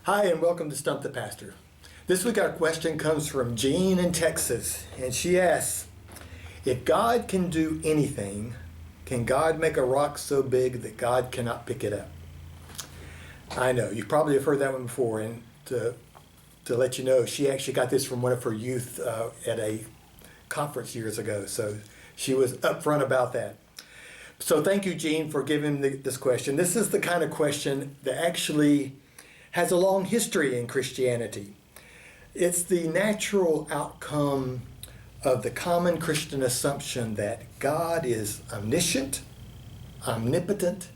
Hi, and welcome to Stump the Pastor. This week our question comes from Jean in Texas, and she asks, if God can do anything, can God make a rock so big that God cannot pick it up? I know, you probably have heard that one before, and to let you know, she actually got this from one of her youth at a conference years ago, so she was upfront about that. So thank you, Jean, for giving this question. This is the kind of question that actually has a long history in Christianity. It's the natural outcome of the common Christian assumption that God is omniscient, omnipotent,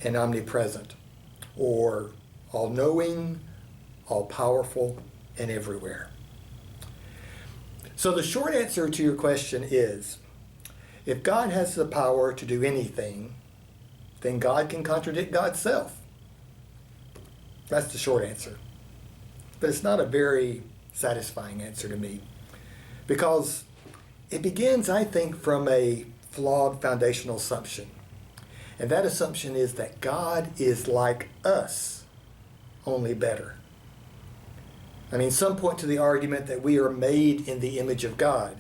and omnipresent, or all-knowing, all-powerful, and everywhere. So the short answer to your question is, if God has the power to do anything, then God can contradict God's self. That's the short answer. But it's not a very satisfying answer to me, because it begins, I think, from a flawed foundational assumption. And that assumption is that God is like us, only better. I mean, some point to the argument that we are made in the image of God.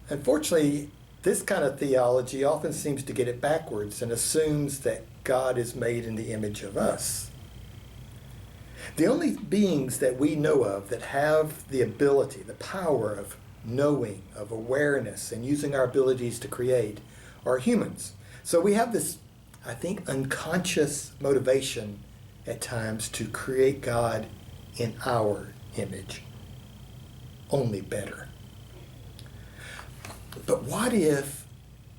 Unfortunately, this kind of theology often seems to get it backwards and assumes that God is made in the image of us. The only beings that we know of that have the ability, the power of knowing, of awareness, and using our abilities to create are humans. So we have this, I think, unconscious motivation at times to create God in our image, only better. But what if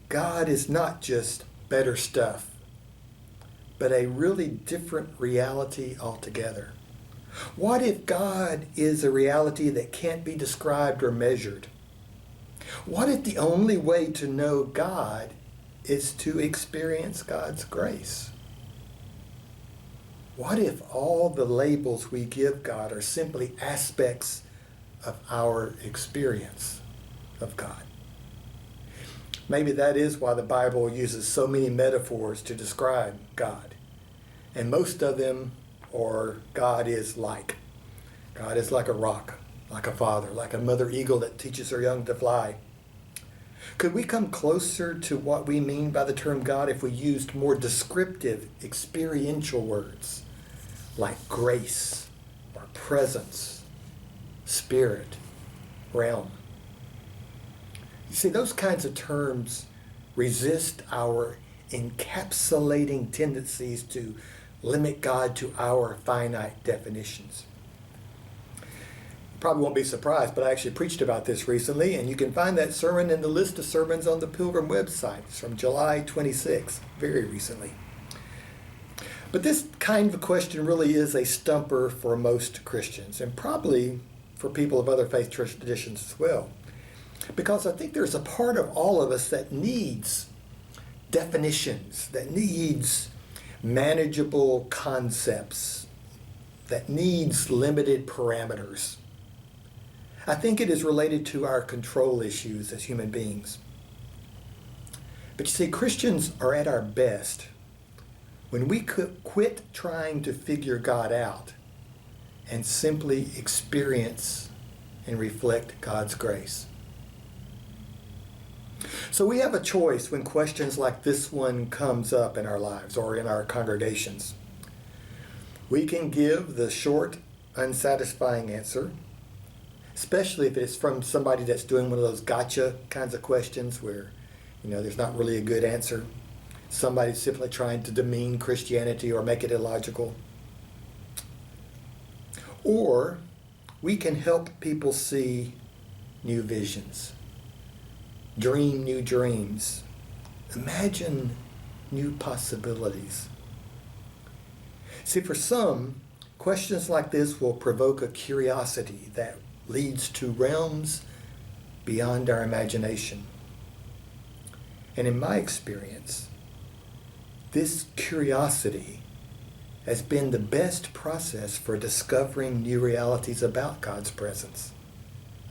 God is not just better stuff, but a really different reality altogether? What if God is a reality that can't be described or measured? What if the only way to know God is to experience God's grace? What if all the labels we give God are simply aspects of our experience of God? Maybe that is why the Bible uses so many metaphors to describe God. And most of them are God is like. God is like a rock, like a father, like a mother eagle that teaches her young to fly. Could we come closer to what we mean by the term God if we used more descriptive, experiential words like grace or presence, spirit, realm? You see, those kinds of terms resist our encapsulating tendencies to limit God to our finite definitions. You probably won't be surprised, but I actually preached about this recently, and you can find that sermon in the list of sermons on the Pilgrim website. It's from July 26, very recently. But this kind of a question really is a stumper for most Christians, and probably for people of other faith traditions as well. Because I think there's a part of all of us that needs definitions, that needs manageable concepts, that needs limited parameters. I think it is related to our control issues as human beings. But you see, Christians are at our best when we quit trying to figure God out and simply experience and reflect God's grace. So we have a choice when questions like this one comes up in our lives or in our congregations. We can give the short, unsatisfying answer, especially if it's from somebody that's doing one of those gotcha kinds of questions where, there's not really a good answer. Somebody's simply trying to demean Christianity or make it illogical. Or we can help people see new visions. Dream new dreams. Imagine new possibilities. See, for some, questions like this will provoke a curiosity that leads to realms beyond our imagination. And in my experience, this curiosity has been the best process for discovering new realities about God's presence,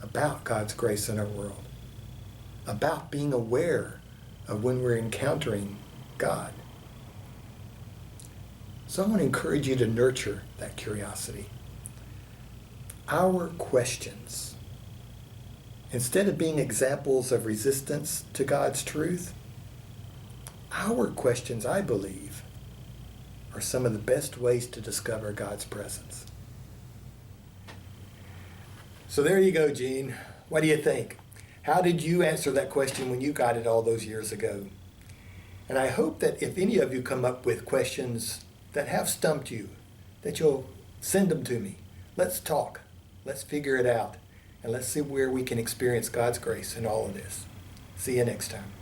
about God's grace in our world, about being aware of when we're encountering God. So I want to encourage you to nurture that curiosity. Our questions, instead of being examples of resistance to God's truth, our questions, I believe, are some of the best ways to discover God's presence. So there you go, Gene. What do you think? How did you answer that question when you got it all those years ago? And I hope that if any of you come up with questions that have stumped you, that you'll send them to me. Let's talk. Let's figure it out. And let's see where we can experience God's grace in all of this. See you next time.